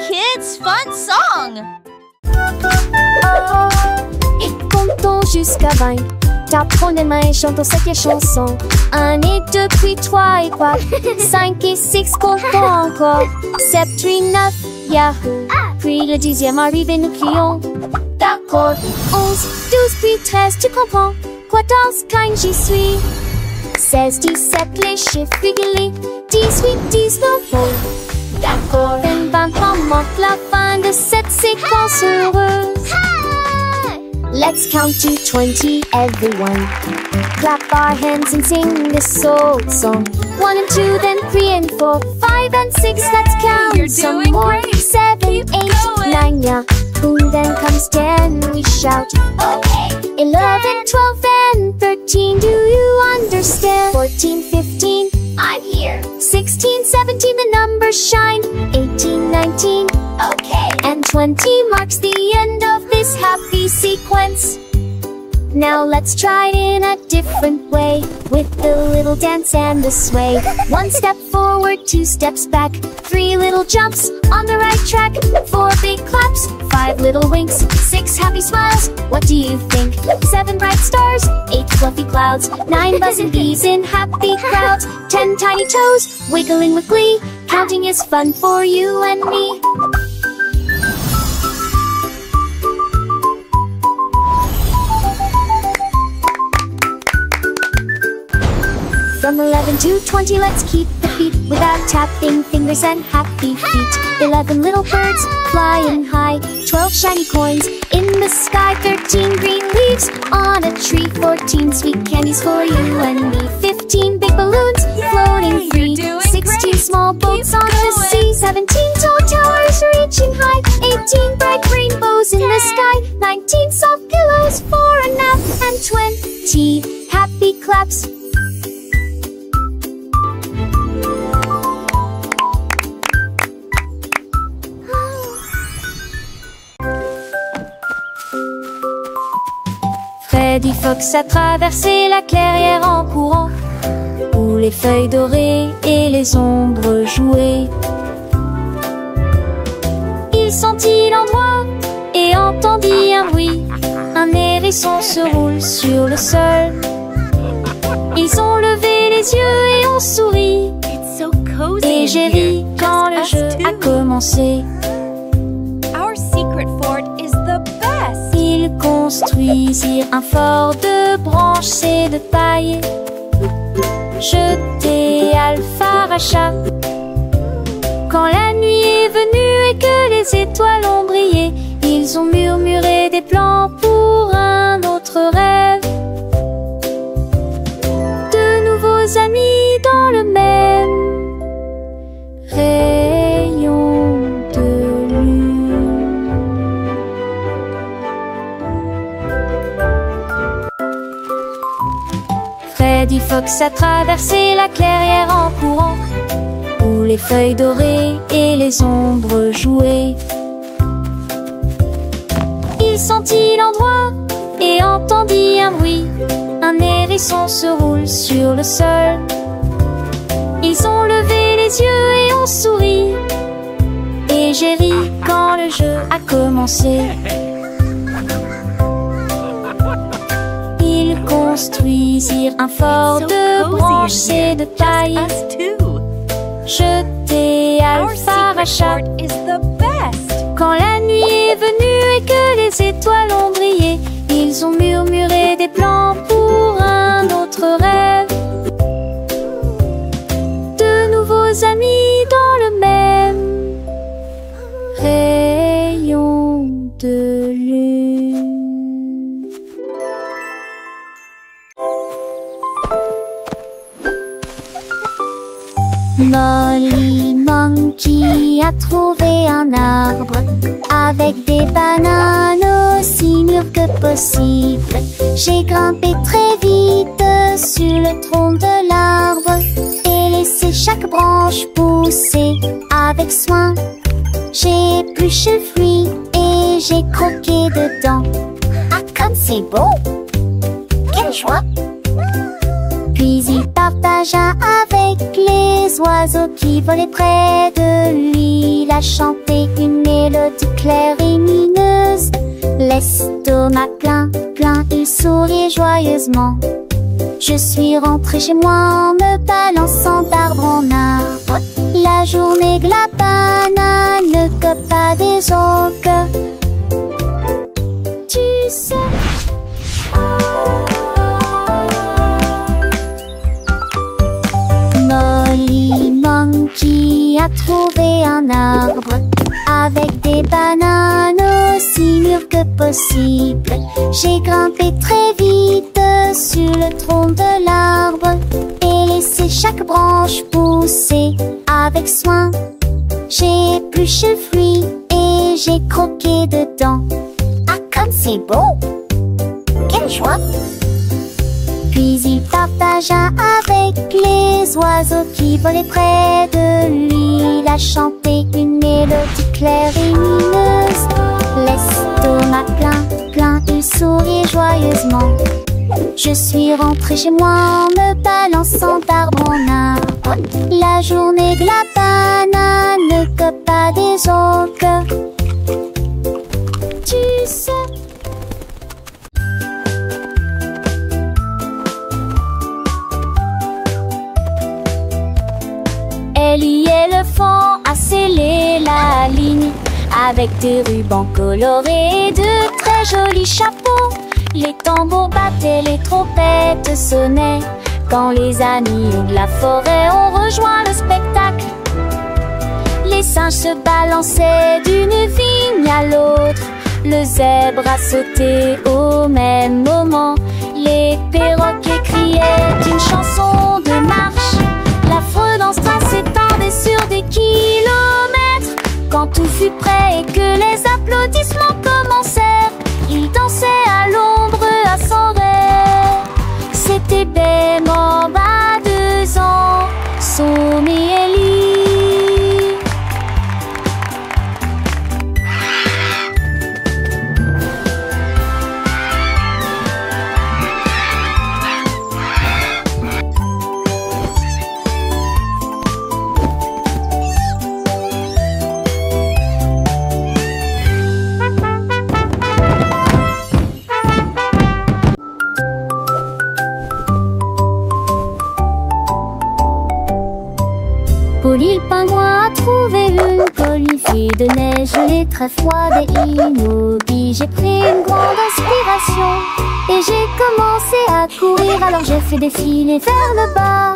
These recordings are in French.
kids' fun song. Et comptons jusqu'à 20. Tapons les mains et chantons cette chanson. 1 et 2, puis 3 et 4. 5 et 6, comptons encore. 7, 8, 9, yahoo. Puis le 10e arrive et nous crions. D'accord. 11, 12, puis 13, tu comprends. 14, 15, j'y suis. 16, 17, les chiffres réguliers. 18, 19, oh. D'accord. 23, manque la fin de cette séquence heureuse. Let's count to 20, everyone. Clap our hands and sing this old song. 1 and 2, then 3 and 4, 5 and 6, let's count. You're some doing more. great. 7, Keep 8, going. 9, yeah. Boom, then comes 10, we shout. Okay. 11, 12, and 13, do you understand? 14, 15, I'm here. 16, 17, the numbers shine. 18, 19, okay. And 20 marks the end of this happy sequence. Now let's try it in a different way, with the little dance and the sway. 1 step forward, 2 steps back, 3 little jumps on the right track, 4 big claps, 5 little winks, 6 happy smiles. What do you think? 7 bright stars, 8 fluffy clouds, 9 buzzing bees in happy crowds, 10 tiny toes wiggling with glee. Counting is fun for you and me. From 11 to 20, let's keep the beat without tapping fingers and happy feet. 11 little birds flying high, 12 shiny coins in the sky, 13 green leaves on a tree, 14 sweet candies for you and me, 15 big balloons floating free, 16 small boats on the sea, 17 tall towers reaching high, 18 bright rainbows in the sky, 19 soft pillows for a nap, and 20 happy claps. Freddy Fox a traversé la clairière en courant, où les feuilles dorées et les ombres jouaient. Il sentit l'endroit et entendit un bruit. Un hérisson se roule sur le sol. Ils ont levé les yeux et ont souri. It's so cozy Et in j'ai here. ri quand le Just jeu us a two. commencé. Our secret fort is the best. Ils construisirent un fort de branches et de paille, jeté Alpharacha. Quand la nuit est venue et que les étoiles ont brillé, ils ont murmuré des plans pour un autre rêve. De nouveaux amis dans le même rayon de lune. Freddy Fox a traversé la clairière en courant, où les feuilles dorées et les ombres jouaient. Il sentit l'endroit et entendit un bruit. Un hérisson se roule sur le sol. Ils ont levé les yeux et ont souri. Et j'ai ri quand le jeu a commencé. Ils construisirent un fort So de cozy in branches here. et de paille, Us too. jeté Our secret Alpharacha. fort is the best. Quand la nuit est venue et que les étoiles ont brillé, ils ont murmuré des plans pour un autre rêve. De nouveaux amis dans le même rayon de lune. Molly Monkey a trouvé un arbre avec des bananes aussi mûres que possible. J'ai grimpé très vite sur le tronc de l'arbre et laissé chaque branche pousser avec soin. J'ai épluché le fruit et j'ai croqué dedans. Ah, comme c'est beau! Quelle joie! Puis il partagea avec les oiseaux qui volaient près de lui. Il a chanté une mélodie claire et lumineuse. L'estomac plein, plein, il souriait joyeusement. Je suis rentré chez moi en me balançant d'arbre en arbre. La journée de la banane ne cope pas des autres. Tu sais. Molly Monkey a trouvé un arbre avec des bananes aussi mûres que possible. J'ai grimpé très vite sur le tronc de l'arbre et laissé chaque branche pousser avec soin. J'ai épluché le fruit et j'ai croqué dedans. Ah, comme c'est beau! Quelle joie! Puis il partagea avec les oiseaux qui volaient près de lui. Il a chanté une mélodie claire et lumineuse. L'estomac plein, plein, il souriait joyeusement. Je suis rentré chez moi en me balançant d'arbre en arbre. La journée de la banane ne cope pas des autres. Tu sais. Ellie éléphant a scellé la ligne avec des rubans colorés et de très jolis chapeaux. Les tambours battaient, les trompettes sonnaient quand les amis de la forêt ont rejoint le spectacle. Les singes se balançaient d'une vigne à l'autre. Le zèbre a sauté au même moment. Les perroquets criaient une chanson de marche. L'affreux dans ce train s'étendait sur des kilomètres. Quand tout fut prêt et que les applaudissements commencèrent, il dansait à l'ombre à son rêve. C'était Bem en bas 2 ans, Som et Ellie. Polly le pingouin a trouvé une colifie de neige gelée très froide et immobile. J'ai pris une grande inspiration et j'ai commencé à courir. Alors j'ai fait défiler vers le bas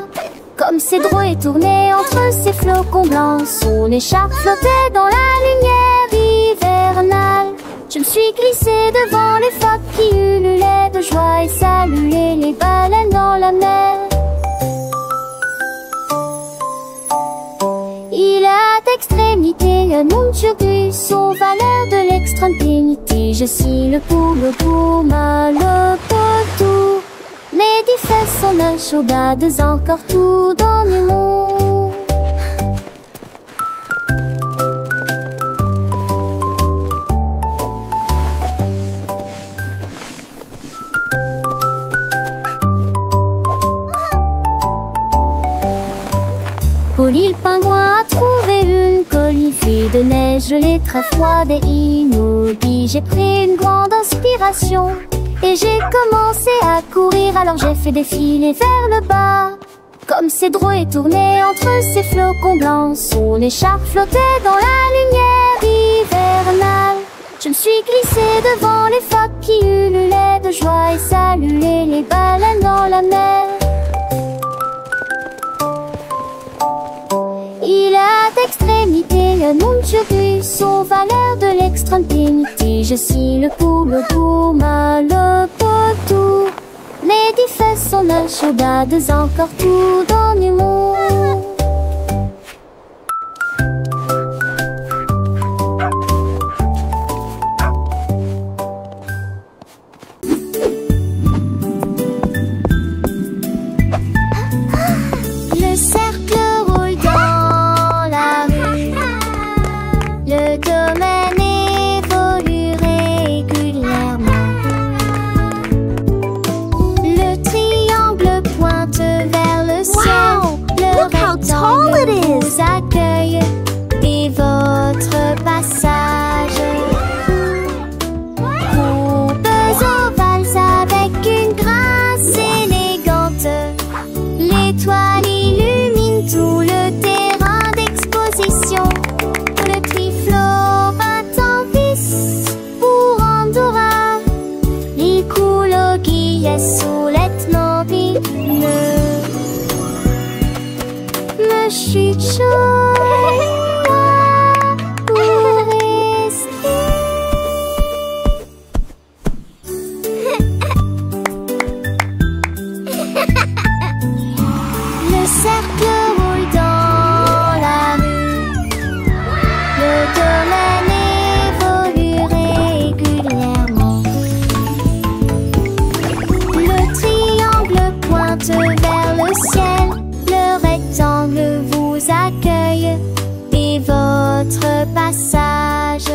comme ces drôles et tourné entre ces flocons blancs. Son écharpe flottait dans la lumière hivernale. Je me suis glissée devant les phoques qui ululaient de joie et saluaient les baleines dans la mer. Il a d'extrémité un monde surdu, son valeur de l'extrême pénité. Je suis le pour mal potou. Les 10 fesses sont un chaudades encore tout dans le monde. Polly le pingouin a trouvé une colifie de neige gelée très froide et immobile. J'ai pris une grande inspiration et j'ai commencé à courir. Alors j'ai fait défiler vers le bas comme ces drôles et tourné entre ces flocons blancs. Son écharpe flottait dans la lumière hivernale. Je me suis glissée devant les phoques qui ululaient de joie et saluaient les baleines dans la mer. Il a d'extrémité un monde surdu, son valeur de l'extrême pénité. Je suis le pour mal potou. Les 10 fesses sont un chaudades encore tout dans le monde. Le cercle roule dans la rue. Le domaine évolue régulièrement. Le triangle pointe vers le future est là pour rester. Le cercle roule dans la rue. Le domaine évolue régulièrement. Le triangle pointe vers le ciel. Le rectangle vous accueille et votre passage.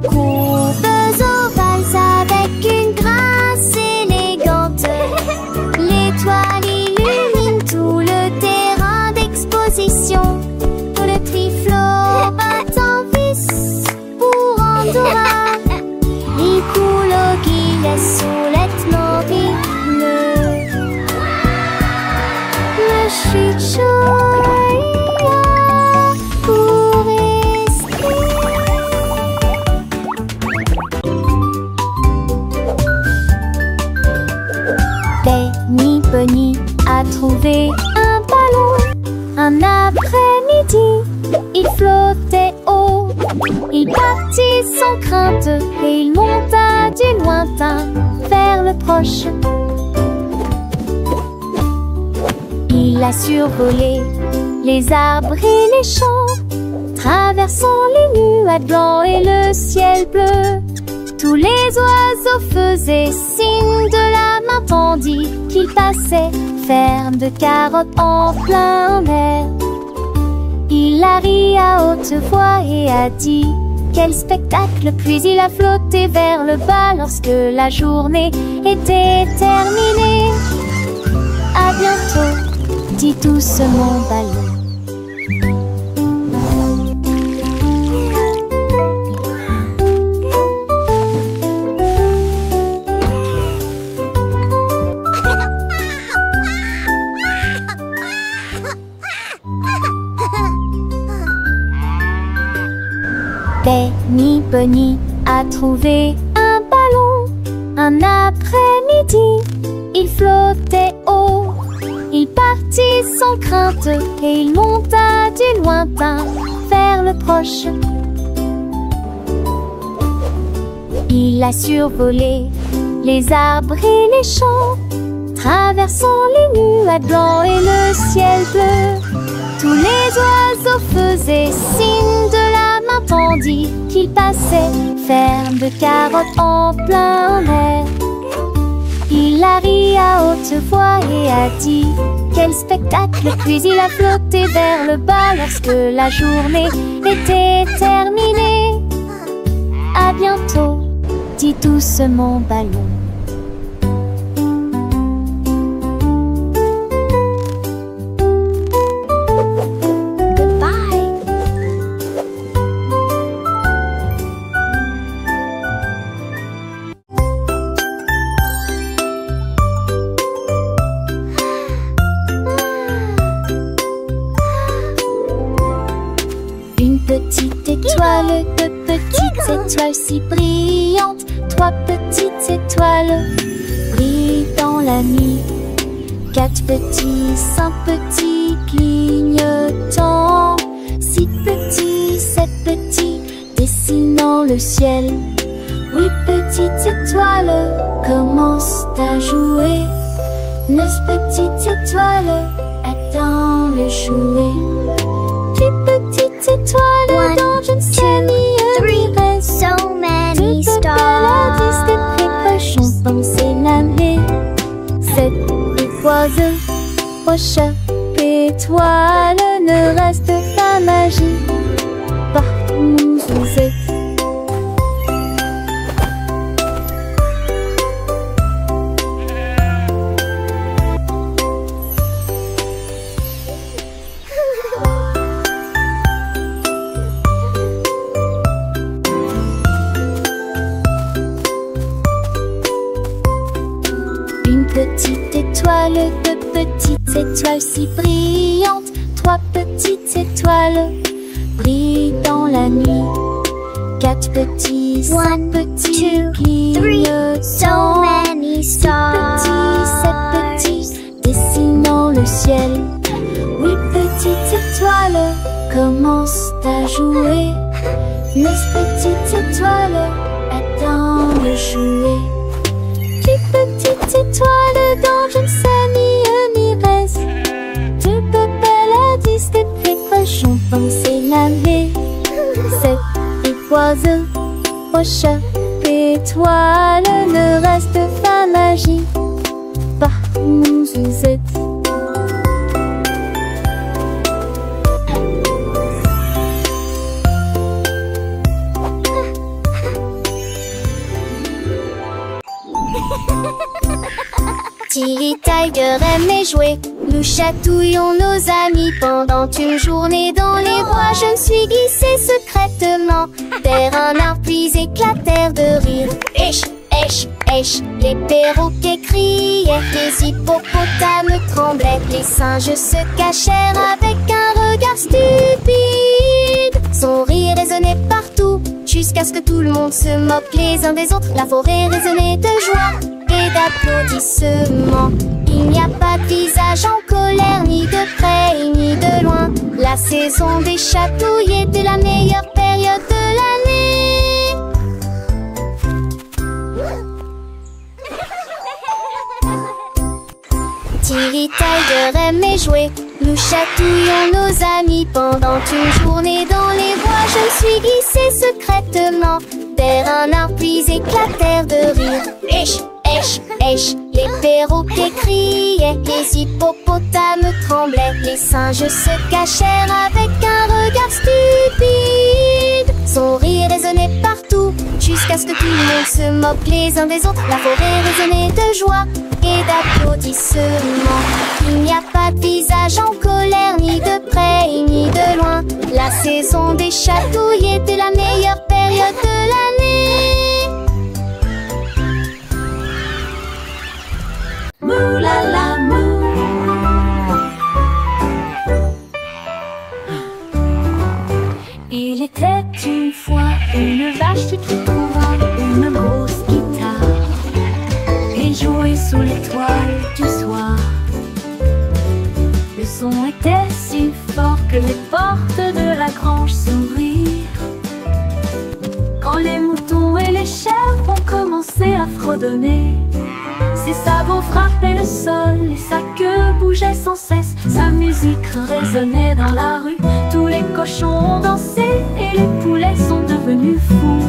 Courbes ovales avec une grâce élégante. L'étoile illumine tout le terrain d'exposition. Le triflot bat en vis pour Andorra. Il coule au guillet soulètement rythme. Le futur est là pour rester. Benny Bunny a trouvé un ballon. Un après-midi, il flottait haut. Il partit sans crainte et il monta du lointain vers le proche. Il a survolé les arbres et les champs, traversant les nuages blancs et le ciel bleu. Tous les oiseaux faisaient signe de la main tandis qu'il passait, ferme de carottes en plein air. Il a ri à haute voix et a dit quel spectacle, puis il a flotté vers le bas lorsque la journée était terminée. À bientôt, dit doucement ballon. Benny Bunny a trouvé un ballon. Un après-midi, il flottait haut. Il partit sans crainte et il monta du lointain vers le proche. Il a survolé les arbres et les champs, traversant les nuages blancs et le ciel bleu. Tous les oiseaux faisaient signe de la main tandis qu'il passait, ferme de carottes en plein air. Il a ri à haute voix et a dit quel spectacle, puis il a flotté vers le bas lorsque la journée était terminée. À bientôt, dit doucement ballon. Petite étoile, deux petites étoiles si brillantes, trois petites étoiles brillent dans la nuit. Quatre petits, cinq petits clignotants, six petits, sept petits dessinant le ciel. Huit petites étoiles commencent à jouer. Neuf petites étoiles attendent le jouet. Petites étoiles dans une série reste. So many Toutes stars. galaxies des précoches ont dansé l'année. Cette étoile, roche, étoile ne reste pas magique. Partout où vous êtes. Petite étoile, deux petites étoiles si brillantes, trois petites étoiles brillent dans la nuit. Quatre petits, cinq petits clignotants, So many six petits, sept stars. petits dessinant le ciel. Huit commencent à jouer. Mes petites étoiles attendent le jouet. Les petites étoiles dont je ne sais ni reste, de Bebel à 10 des précoches ont pensé naver. Cet oiseau au chat étoile ne reste pas magie par Zouzette. Tilly Tiger aimait jouer. Nous chatouillons nos amis pendant une journée dans les bois. Je me suis glissée secrètement vers un arbre puis éclatèrent de rire. Esh, esh, esh, les perroquets criaient, les hippopotames tremblaient, les singes se cachèrent avec un regard stupide. Son rire résonnait partout jusqu'à ce que tout le monde se moque les uns des autres. La forêt résonnait de joie et d'applaudissements. Il n'y a pas de visage en colère, ni de près ni de loin. La saison des chatouilles était la meilleure période de l'année. Tilly Tiger aimait jouer. Nous chatouillons nos amis pendant une journée dans les bois. Je me suis glissée secrètement vers un arbre puis éclatèrent de rire. Esh, esh, esh, les perroquets criaient, les hippopotames tremblaient, les singes se cachèrent avec un regard stupide. Son rire résonnait partout jusqu'à ce que tout le monde se moque les uns des autres. La forêt résonnait de joie et d'applaudissements. Il n'y a pas de visage en colère, ni de près ni de loin. La saison des chatouilles était la meilleure période de l'année. Mou la la mou. Il était une fois une vache qui trouva une grosse guitare et jouait sous l'étoile du soir. Le son était si fort que les portes de la grange s'ouvrirent. Quand les moutons et les chèvres ont commencé à fredonner, ses sabots frappaient le sol et sa queue bougeait sans cesse. Sa musique résonnait dans la rue, tous les cochons ont dansé et les poulets sont devenus fous.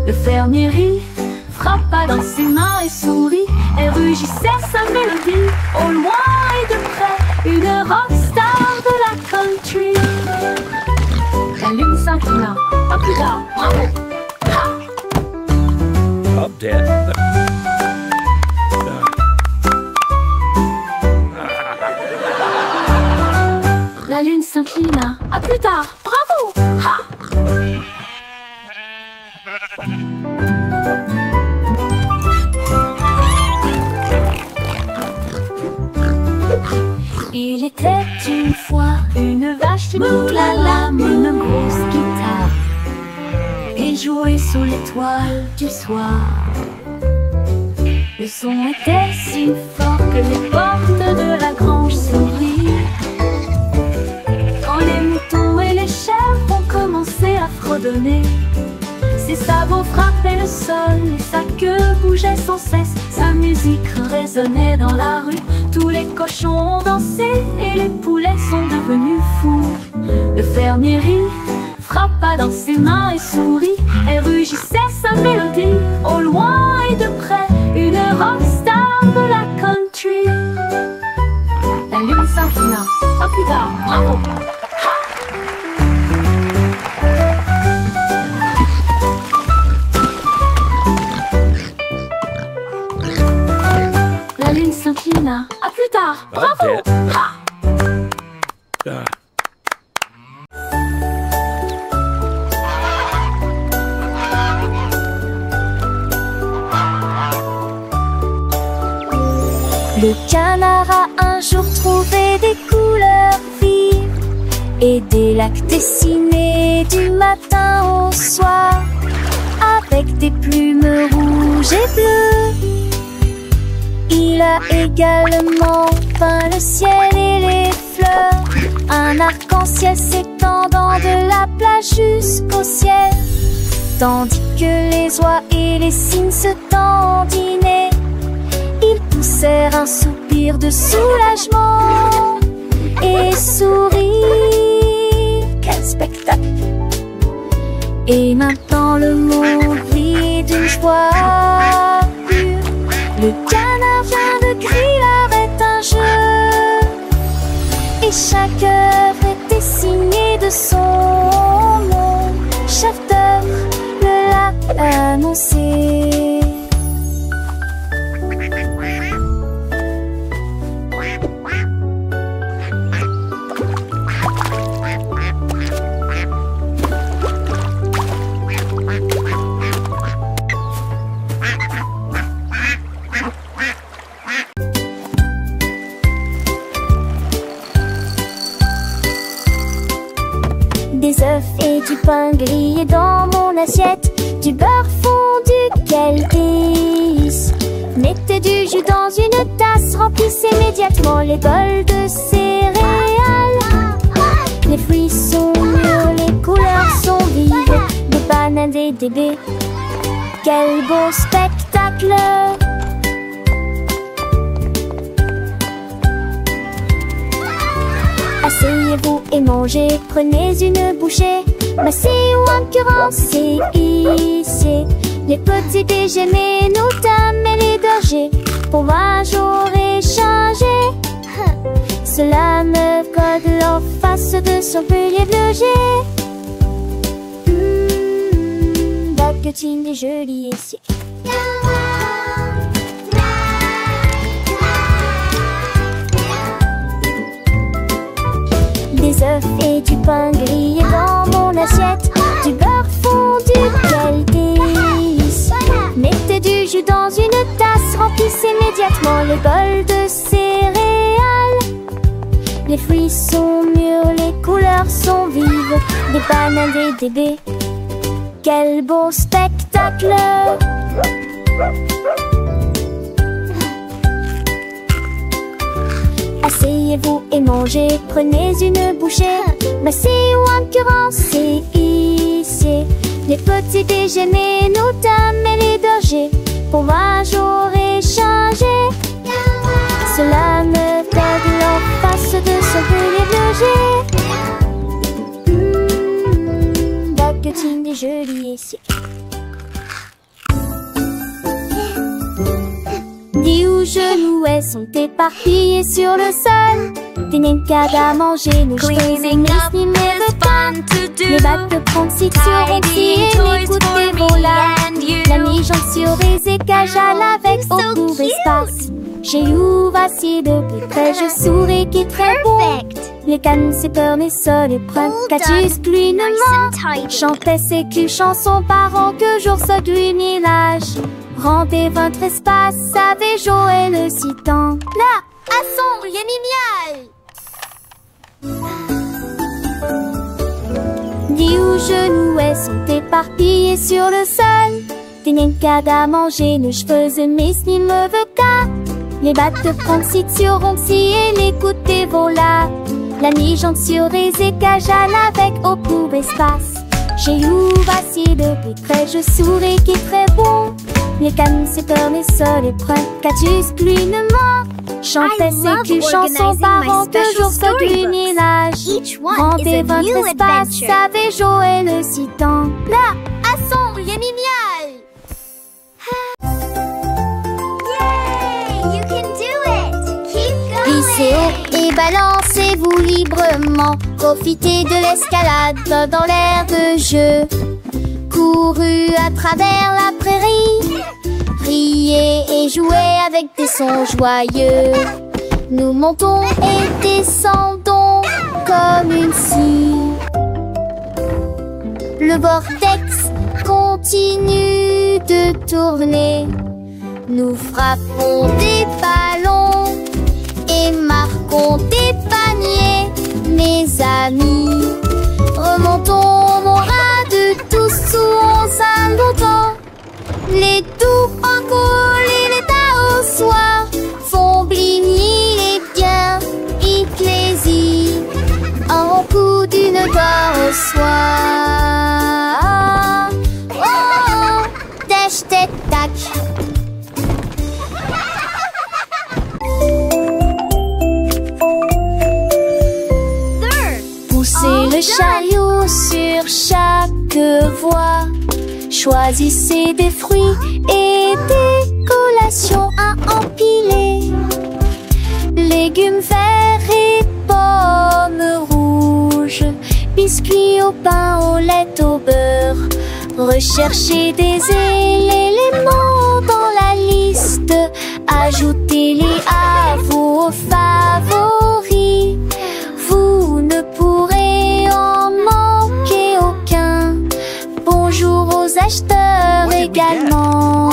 Le fermier rit, frappa dans ses mains et sourit et rugissait sa mélodie. Au loin et de près, une rockstar de la country. La lune s'inclina, pas plus tard, bravo! Up dead. La lune s'inclina, à plus tard, bravo! Ha! Il était une fois une vache qui moulala, une grosse guitare et jouait sous l'étoile du soir. Le son était si fort que les portes de la grange s'ouvrirent. Quand les moutons et les chèvres ont commencé à fredonner, ses sabots frappaient le sol et sa queue bougeait sans cesse. Sa musique résonnait dans la rue, tous les cochons ont dansé et les poulets sont devenus fous. Le fermier rit, frappa dans ses mains et sourit et rugissait sa mélodie. Au loin et de près, une rockstar de la country. La lune s'inclina, pas plus tard, bravo! La lune s'inclina, à plus tard, bravo! Ha! Le canard a un jour trouvé des couleurs vives et des lacs dessinés du matin au soir avec des plumes rouges et bleues. Il a également peint le ciel et les fleurs fleurs. Un arc-en-ciel s'étendant de la plage jusqu'au ciel. Tandis que les oies et les cygnes se dandinaient, ils poussèrent un soupir de soulagement et sourirent. Quel spectacle! Et maintenant le monde brille d'une joie pure. Le canard vient de griller arrête un jeu, et chaque œuvre était signée de son nom. Chef d'œuvre le l'a annoncé. Des œufs et du pain grillé dans mon assiette, du beurre fondu, quel délice. Mettez du jus dans une tasse, remplissez immédiatement les bols de céréales. Les fruits sont mûrs, les couleurs sont vives, des bananes et des baies, quel beau spectacle! Asseyez-vous et mangez, prenez une bouchée. Massez ou encurancez, hissez les petits déjeuners, nos dames et les bergers. Pour moi j'aurais changé. Cela me code leur face de son pilier de loger. Baguettine des jolis essais. Des œufs et du pain grillé dans mon assiette, du beurre fondu, quel délice. Mettez du jus dans une tasse, remplissez immédiatement les bols de céréales. Les fruits sont mûrs, les couleurs sont vives, des bananes et des baies, quel beau spectacle! Asseyez-vous et mangez, prenez une bouchée. Massez ou encurancez, hissez les petits déjeuners, nos dames et les bergers. Pour moi j'aurais changé. Cela me code leur face de son pilier de loger. Baguettine des jolis essais. 10 genoux sont éparpillés sur le sol. Des nencades à manger, nous Cleaning up is fun to do. Les bacs de proxy sur Tidying et toys l'écoute for des me volats. and you. La mi-jambe sur les écages à l'avec So au court cute. espace. J'ai ouvert assis de plus près, je souris qui est très bon. Perfect. Les cannes, c'est peur, mais ça les prend. All Catus, done. gluinement. Nice and tidy. Chantait ses culs chansons parents que jour se glunilage. Rendez votre espace, savez Joël le citant. Là, à son génial. 10 genoux sont éparpillés sur le sol. Des nencades à manger, nos cheveux mes me cas. Les battes de Francis sur Roncy et les coups des volats. La mi-jambe sur les écages à l'avec au court espace. J'ai ouvert assis de plus près, je souris qui est très bon. Les cannes, c'est peur, mais ça les prend. Catus, gluinement. Chantait I ses love culs chansons organizing parents my que special jour se storybooks. glunilage. Each one is Rendez a votre new espace, adventure. savez Joël le citant. Là, à son génial. Yay! You can do it! Keep going! Glissez haut et balancez-vous librement. Profitez de l'escalade dans l'air de jeu. Courez à travers la prairie. Riez et jouez avec des sons joyeux. Nous montons et descendons comme une scie. Le vortex continue de tourner. Nous frappons des ballons et marquons des paniers, mes amis. Remontons mon rat de tous où on s'aime longtemps. Les doux encours et les tas au soir font bligner les biens, ecclésies. une doigt au soir. Oh, oh, tèche, tête, tac. Poussez le chariot sur chaque voie. Choisissez des fruits et des collations à empiler. Légumes verts et pommes rouges, biscuits au pain, au lait, au beurre. Recherchez des éléments dans la liste. Ajoutez-les à vos favoris. Vous ne pourrez en manquer aucun. Bonjour aux acheteurs également.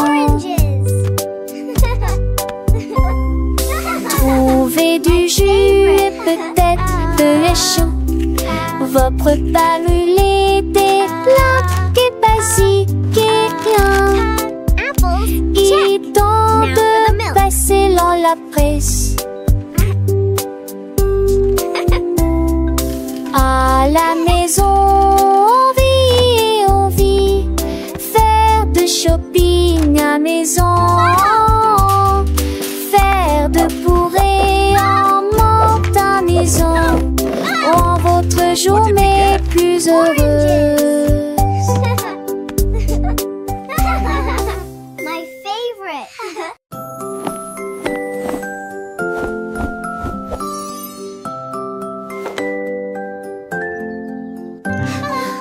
Trouvez du jus et peut-être de l'échou. Vos repas brûlés, des plats et basiques et rien. Il est temps de passer dans la presse. À la maison, on vit, faire de shopping à maison, faire de bourrées en manque à maison, rend votre journée plus heureuse. My favorite.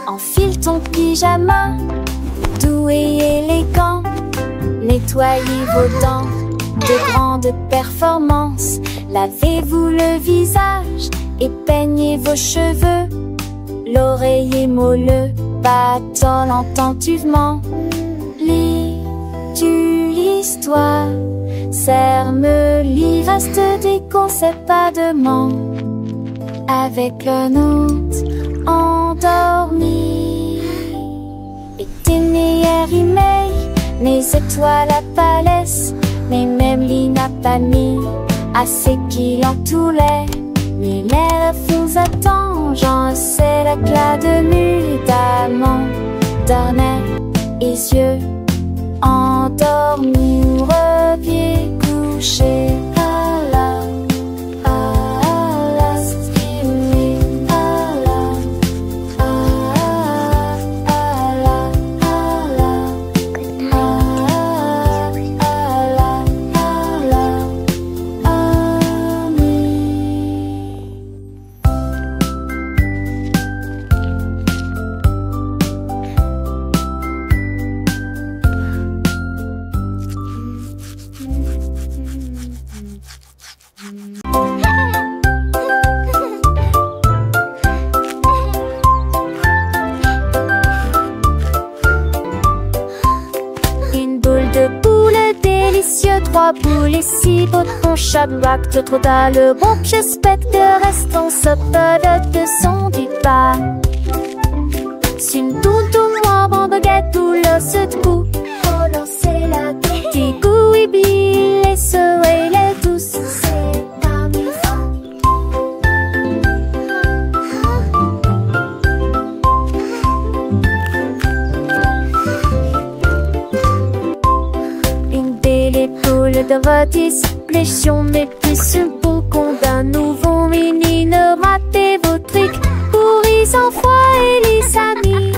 Enfile ton pyjama, doux et élégant. Nettoyez vos dents de grande performance. Lavez-vous le visage et peignez vos cheveux. L'oreiller moelleux battant attentivement. Lis-tu l'histoire? Serre-me-lit, reste des concepts pas de ment. Avec le nôtre endormi. Itinéraire email, mes étoiles à palès, mais même lit n'a pas mis assez qui en tout l'air. Mais l'air vous attend, j'en sais l'éclat de nuit d'amant. Dormez et yeux endormis ou reviez coucher. Trois boules et six botons chaque bac de trop dans le bon. J'espère que restons ce peu de son du pas. C'est une toutou moi bon baguette ou le sud-coup. Relancer la petite goût et bille et ce et les douces. C'est amusant. De votre expression, mais plus une peau qu'on d'un nouveau mini. Ne ratez vos trucs pour les enfants et les amis.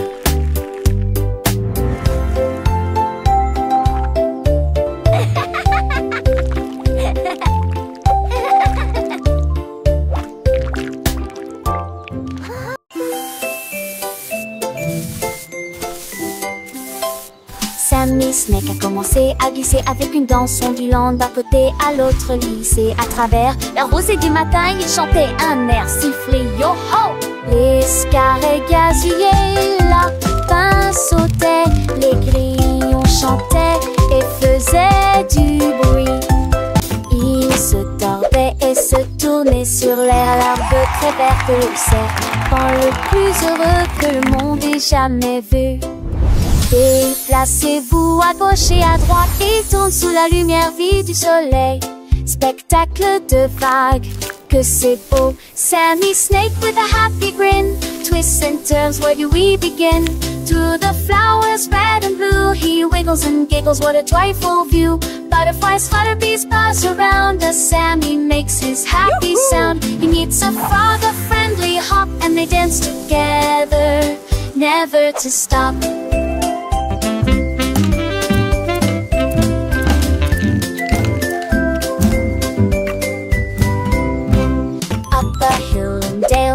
Sammy Snake a commencé à glisser avec une danse ondulant d'un côté à l'autre lycée. À travers la rosée du matin, il chantait un air sifflé yo-ho. Les scarets gazouillaient, la pain sautait, les grillons chantaient et faisaient du bruit. Ils se tordaient et se tournaient sur l'air, l'herbe très verte le serpent le plus heureux que le monde ait jamais vu. Déplacez-vous à gauche et à droite et tourne sous la lumière vive du soleil. Spectacle de vagues, que c'est beau. Sammy Snake with a happy grin turns, where do we begin? Through the flowers red and blue, he wiggles and giggles, what a joyful view. Butterflies flutter, bees buzz around as Sammy makes his happy sound. He meets a frog, a friendly hop, and they dance together, never to stop.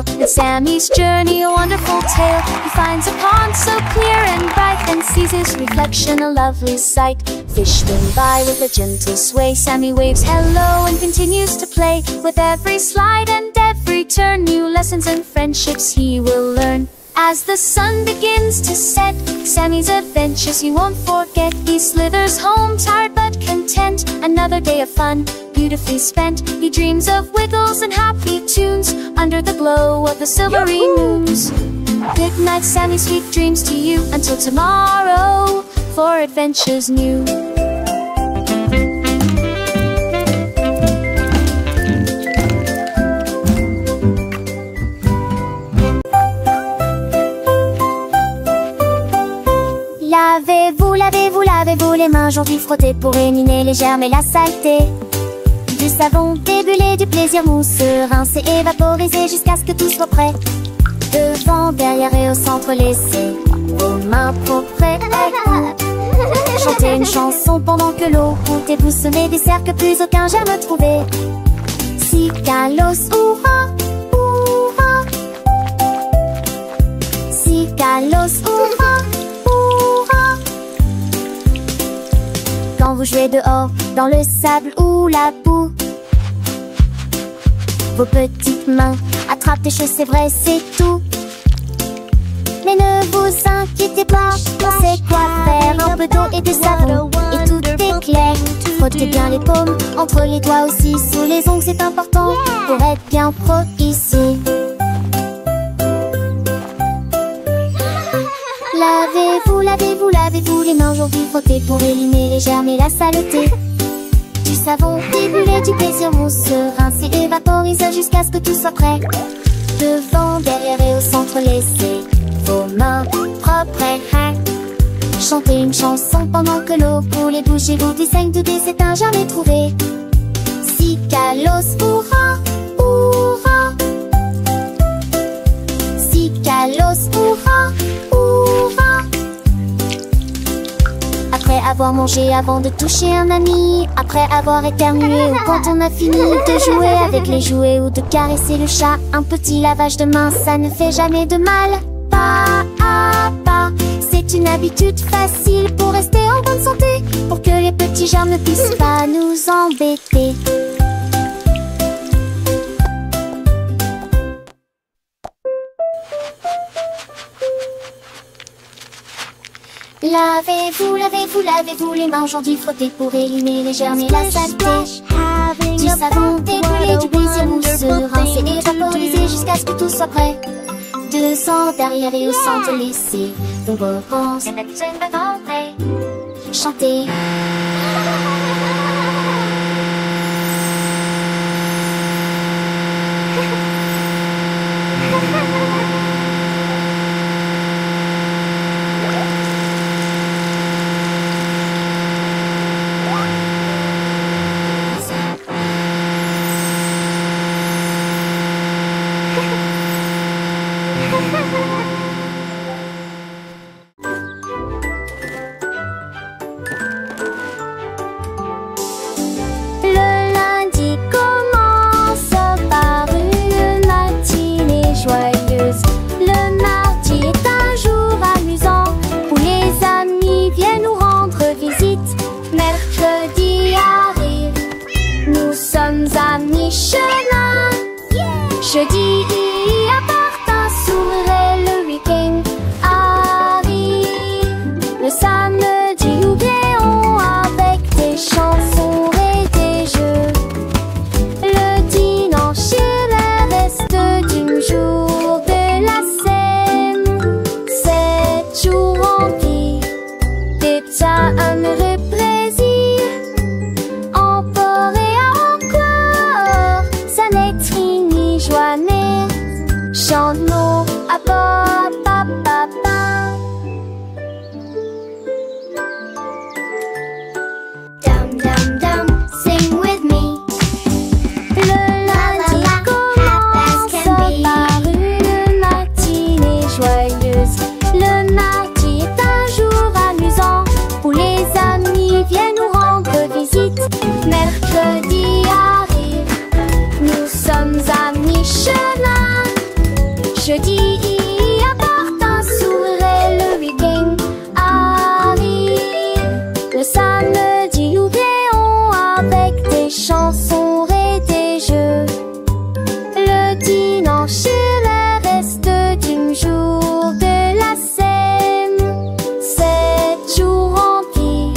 And Sammy's journey, a wonderful tale. He finds a pond so clear and bright, and sees his reflection, a lovely sight. Fish swim by with a gentle sway. Sammy waves hello and continues to play. With every slide and every turn, new lessons and friendships he will learn. As the sun begins to set, Sammy's adventures he won't forget. He slithers home, tired but content. Another day of fun, beautifully spent. He dreams of wiggles and happy tunes under the glow of the silvery moons. Good night, Sammy, sweet dreams to you. Until tomorrow, for adventures new. Lavez-vous les mains, aujourd'hui frottez pour éliminer les germes et la saleté. Du savon débulé, du plaisir mousseux, rincé et vaporisé jusqu'à ce que tout soit prêt. Devant, derrière et au centre, laissez vos mains propres. Chantez une chanson pendant que l'eau coule et vous semez des cercles que plus aucun germe trouvé. Cicalos, hurrah, hurrah. Cicalos, hurrah. Quand vous jouez dehors, dans le sable ou la boue, vos petites mains attrapent des choses, c'est vrai, c'est tout. Mais ne vous inquiétez pas, on sait quoi faire. Un peu d'eau et de savon, et tout est clair. Frottez bien les paumes, entre les doigts aussi, sous les ongles, c'est important pour être bien pro ici. Lavez-vous les mains, aujourd'hui frottez pour éliminer les germes et la saleté. Du savon débulé, du plaisir mousseux, rincé et vaporisé jusqu'à ce que tout soit prêt. Devant, derrière et au centre, laissez vos mains propres. Chantez une chanson pendant que l'eau coule et bougez-vous du saigne, tout c'est un jamais trouvé. Cicalos, hurrah, hurrah. Cicalos, hurrah, hurrah. Après avoir mangé, avant de toucher un ami, après avoir éternué ou quand on a fini de jouer avec les jouets ou de caresser le chat, un petit lavage de main, ça ne fait jamais de mal. Pas à pas, c'est une habitude facile pour rester en bonne santé, pour que les petits germes ne puissent pas nous embêter. Lavez-vous les mains, aujourd'hui frottez pour éliminer les germes et la saleté. Du savon débulé, du plaisir mousseux, rincé et vaporisé jusqu'à ce que tout soit prêt. Devant, derrière et au centre, laissez vos repenses chanter. Jeudi appartint, s'ouvrait le week-end arrive. Le samedi oublions avec des chansons et des jeux. Le dimanche est le reste du jour de la scène. 7 jours remplis d'état heureux plaisir. Encore et encore, ça n'est fini. Joannée, chante-nous à papa. Dum dum dum, sing with me. Le lundi commence par une matinée joyeuse. Le mardi est un jour amusant où les amis viennent nous rendre visite. Mercredi arrive, nous sommes à mi-chemin. Jeudi apporte un sourire et le week-end arrive. Le samedi nous créons avec des chansons et des jeux. Le dimanche est le reste d'un jour de la semaine. 7 jours remplis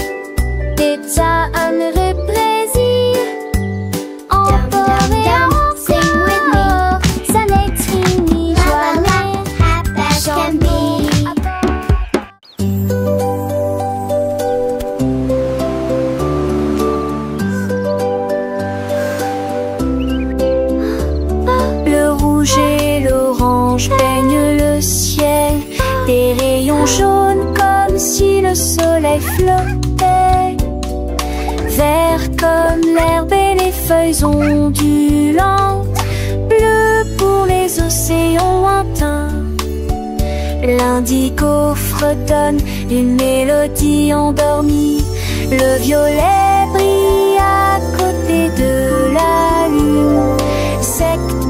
d'éternel plaisir. Encore et encore, ça n'est fini jamais. As can be. Le rouge et l'orange peignent le ciel, des rayons jaunes comme si le soleil flottait. Vert comme l'herbe et les feuilles ondulantes, bleu pour les océans lointains. L'indigo fredonne une mélodie endormie. Le violet brille à côté de la lune. Secte